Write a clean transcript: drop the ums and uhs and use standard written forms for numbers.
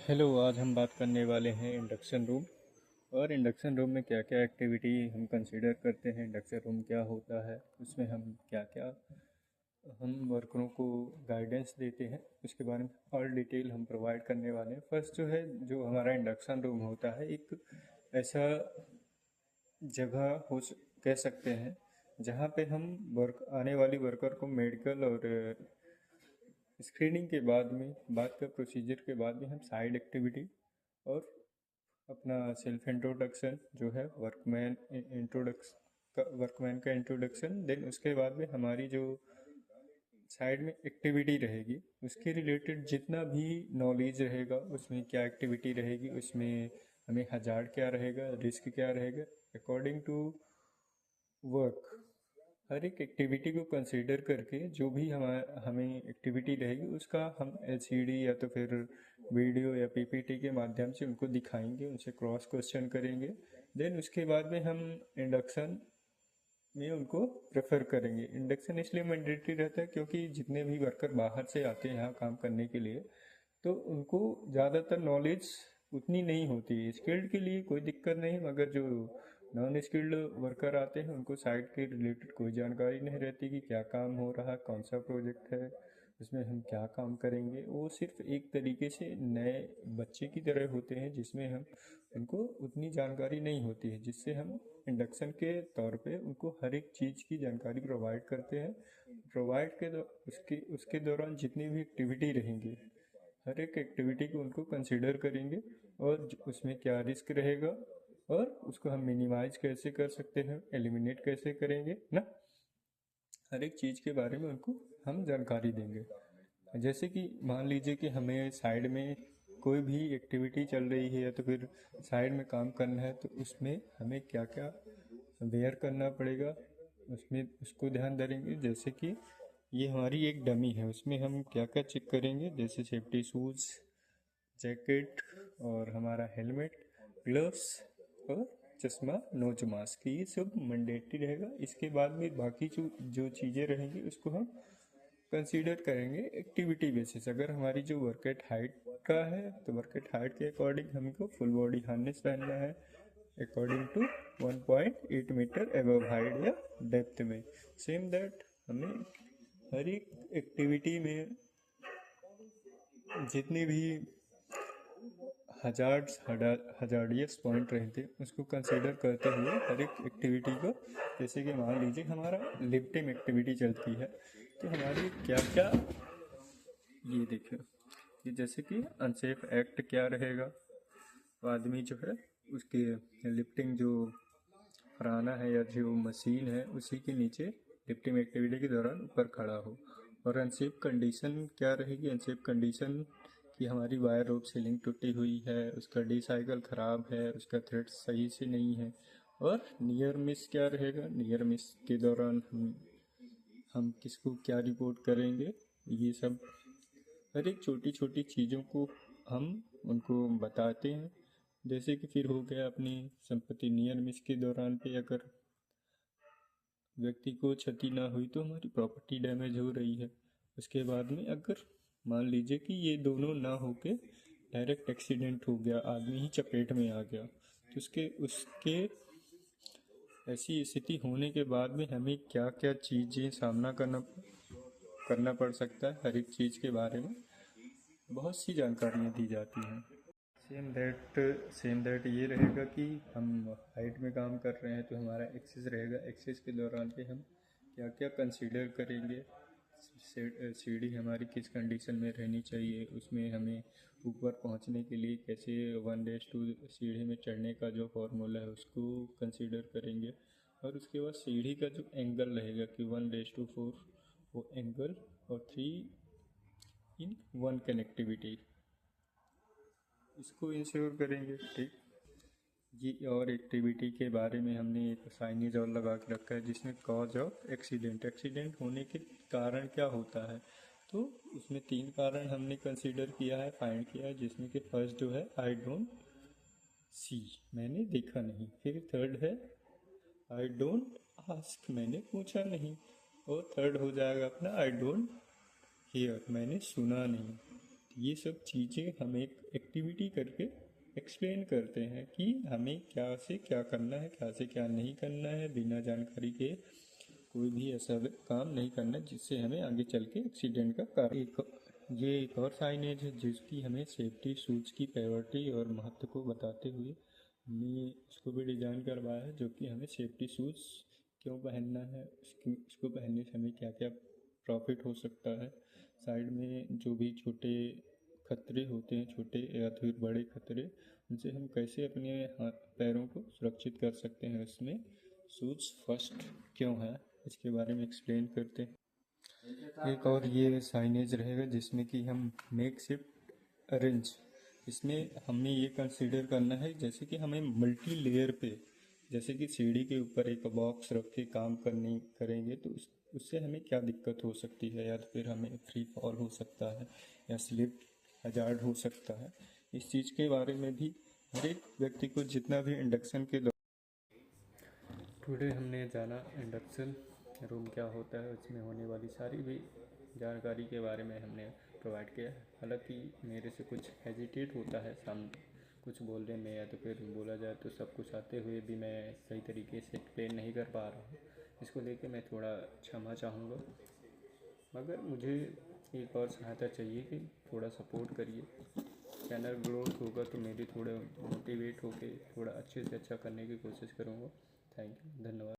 Hello. आज हम बात करने वाले हैं इंडक्शन रूम। और इंडक्शन रूम में क्या क्या एक्टिविटी हम कंसीडर करते हैं, इंडक्शन रूम क्या होता है, उसमें हम क्या क्या हम वर्करों को गाइडेंस देते हैं, उसके बारे में और डिटेल हम प्रोवाइड करने वाले हैं। फर्स्ट जो है, जो हमारा इंडक्शन रूम होता है, एक ऐसा जगह कह सकते हैं जहाँ पे हम वर्क आने वाली वर्कर को मेडिकल और स्क्रीनिंग के बाद में, बात का प्रोसीजर के बाद में, हम साइड एक्टिविटी और अपना सेल्फ इंट्रोडक्शन जो है वर्कमैन का इंट्रोडक्शन, देन उसके बाद में हमारी जो साइड में एक्टिविटी रहेगी उसके रिलेटेड जितना भी नॉलेज रहेगा, उसमें क्या एक्टिविटी रहेगी, उसमें हमें हजार्ड क्या रहेगा, रिस्क क्या रहेगा, अकॉर्डिंग टू वर्क। हर एक एक्टिविटी को कंसीडर करके जो भी हमें एक्टिविटी रहेगी उसका हम एलसीडी या तो फिर वीडियो या पीपीटी के माध्यम से उनको दिखाएंगे, उनसे क्रॉस क्वेश्चन करेंगे। देन उसके बाद में हम इंडक्शन में उनको प्रेफर करेंगे। इंडक्शन इसलिए मैंडेटरी रहता है क्योंकि जितने भी वर्कर बाहर से आते हैं यहाँ काम करने के लिए, तो उनको ज़्यादातर नॉलेज उतनी नहीं होती है। स्किल्ड के लिए कोई दिक्कत नहीं, मगर जो नॉन स्किल्ड वर्कर आते हैं उनको साइट के रिलेटेड कोई जानकारी नहीं रहती कि क्या काम हो रहा है, कौन सा प्रोजेक्ट है, उसमें हम क्या काम करेंगे। वो सिर्फ एक तरीके से नए बच्चे की तरह होते हैं जिसमें हम उनको उतनी जानकारी नहीं होती है, जिससे हम इंडक्शन के तौर पे उनको हर एक चीज़ की जानकारी प्रोवाइड करते हैं। प्रोवाइड के उसके दौरान जितनी भी एक्टिविटी रहेंगी, हर एक एक्टिविटी को उनको कंसिडर करेंगे और उसमें क्या रिस्क रहेगा और उसको हम मिनिमाइज कैसे कर सकते हैं, एलिमिनेट कैसे करेंगे ना, हर एक चीज़ के बारे में उनको हम जानकारी देंगे। जैसे कि मान लीजिए कि हमें साइड में कोई भी एक्टिविटी चल रही है या तो फिर साइड में काम करना है, तो उसमें हमें क्या क्या वेयर करना पड़ेगा, उसमें उसको ध्यान धरेंगे। जैसे कि ये हमारी एक डमी है, उसमें हम क्या क्या चेक करेंगे, जैसे सेफ्टी शूज़, जैकेट और हमारा हेलमेट, ग्लव्स और चश्मा, नोज मास्क, ये सब मैंडेटरी रहेगा। इसके बाद में बाकी जो जो चीज़ें रहेंगी उसको हम कंसीडर करेंगे एक्टिविटी बेसिस। अगर हमारी जो वर्कआउट हाइट का है तो वर्कआउट हाइट के अकॉर्डिंग हमको फुल बॉडी हार्नेस पहनना है according to 1.8 metre above height या डेप्थ में। सेम दैट हमें हर एक एक्टिविटी में जितनी भी हजार्डियस पॉइंट रहते हैं उसको कंसीडर करते हुए हर एक एक्टिविटी को, जैसे कि मान लीजिए हमारा लिफ्टिंग एक्टिविटी चलती है तो हमारी क्या क्या, ये देखिए, ये जैसे कि अनसेफ एक्ट क्या रहेगा, तो आदमी जो है उसके लिफ्टिंग जो फराना है या जो मशीन है उसी के नीचे लिफ्टिंग एक्टिविटी के दौरान ऊपर खड़ा हो। और अनसेफ कंडीशन क्या रहेगी, अनसेफ कंडीशन कि हमारी वायर रोप सीलिंग टूटी हुई है, उसका डी साइकिल ख़राब है, उसका थ्रेड सही से नहीं है। और नियर मिस क्या रहेगा, नियर मिस के दौरान हम किसको क्या रिपोर्ट करेंगे, ये सब हर एक छोटी छोटी चीज़ों को हम उनको बताते हैं। जैसे कि फिर हो गया अपनी संपत्ति नियर मिस के दौरान पे अगर व्यक्ति को क्षति ना हुई तो हमारी प्रॉपर्टी डैमेज हो रही है। उसके बाद में अगर मान लीजिए कि ये दोनों ना होके डायरेक्ट एक्सीडेंट हो गया, आदमी ही चपेट में आ गया, तो उसके उसके ऐसी स्थिति होने के बाद में हमें क्या क्या चीज़ें सामना करना पड़ सकता है, हर एक चीज़ के बारे में बहुत सी जानकारियाँ दी जाती हैं। सेम दैट ये रहेगा कि हम हाइट में काम कर रहे हैं तो हमारा एक्सेस रहेगा, एक्सेस के दौरान पे हम क्या क्या कंसीडर करेंगे, सीढ़ी हमारी किस कंडीशन में रहनी चाहिए, उसमें हमें ऊपर पहुंचने के लिए कैसे 1:2 सीढ़ी में चढ़ने का जो फॉर्मूला है उसको कंसीडर करेंगे। और उसके बाद सीढ़ी का जो एंगल रहेगा कि 1:4 वो एंगल, और 3:1 कनेक्टिविटी, इसको इंश्योर करेंगे। ठीक, ये और एक्टिविटी के बारे में हमने एक साइनेज और लगा के रखा है जिसमें कॉज ऑफ एक्सीडेंट, एक्सीडेंट होने के कारण क्या होता है, तो उसमें 3 कारण हमने कंसीडर किया है, फाइंड किया है, जिसमें कि फर्स्ट जो है आई डोंट सी, मैंने देखा नहीं। फिर थर्ड है आई डोंट आस्क, मैंने पूछा नहीं। और थर्ड हो जाएगा अपना आई डोंट हियर, मैंने सुना नहीं। ये सब चीज़ें हम एक एक्टिविटी करके एक्सप्लेन करते हैं कि हमें क्या से क्या करना है, क्या से क्या नहीं करना है। बिना जानकारी के कोई भी ऐसा काम नहीं करना जिससे हमें आगे चल के एक्सीडेंट का कारण। ये एक और साइनेज है जिसकी हमें सेफ्टी शूज की प्रायोरिटी और महत्व को बताते हुए हमने इसको भी डिज़ाइन करवाया है, जो कि हमें सेफ्टी शूज़ क्यों पहनना है, उसको पहनने से हमें क्या क्या प्रॉफिट हो सकता है, साइड में जो भी छोटे खतरे होते हैं, छोटे या फिर बड़े खतरे, उनसे हम कैसे अपने हाथ पैरों को सुरक्षित कर सकते हैं। उसमें शूज़ फर्स्ट क्यों है इसके बारे में एक्सप्लेन करते हैं। एक और ये साइनेज रहेगा जिसमें कि हम मेक शिफ्ट अरेंज, इसमें हमें ये कंसीडर करना है जैसे कि हमें मल्टी लेयर पे, जैसे कि सीढ़ी के ऊपर एक बॉक्स रख के काम करनी करेंगे तो उससे हमें क्या दिक्कत हो सकती है, या तो फिर हमें फ्री फॉल हो सकता है या स्लिप हजार्ड हो सकता है। इस चीज़ के बारे में भी हर एक व्यक्ति को जितना भी इंडक्शन के टुडे हमने जाना इंडक्शन रूम क्या होता है, उसमें होने वाली सारी भी जानकारी के बारे में हमने प्रोवाइड किया है। हालांकि मेरे से कुछ हेजिटेट होता है सामने कुछ बोलने में, या तो फिर बोला जाए तो सब कुछ आते हुए भी मैं सही तरीके से एक्सप्लेन नहीं कर पा रहा हूँ। इसको लेके मैं थोड़ा क्षमा चाहूँगा, मगर मुझे एक और सहायता चाहिए कि थोड़ा सपोर्ट करिए। चैनल ग्रोथ होगा तो मैं भी थोड़ा मोटिवेट होके थोड़ा अच्छे से अच्छा करने की कोशिश करूँगा। थैंक यू, धन्यवाद।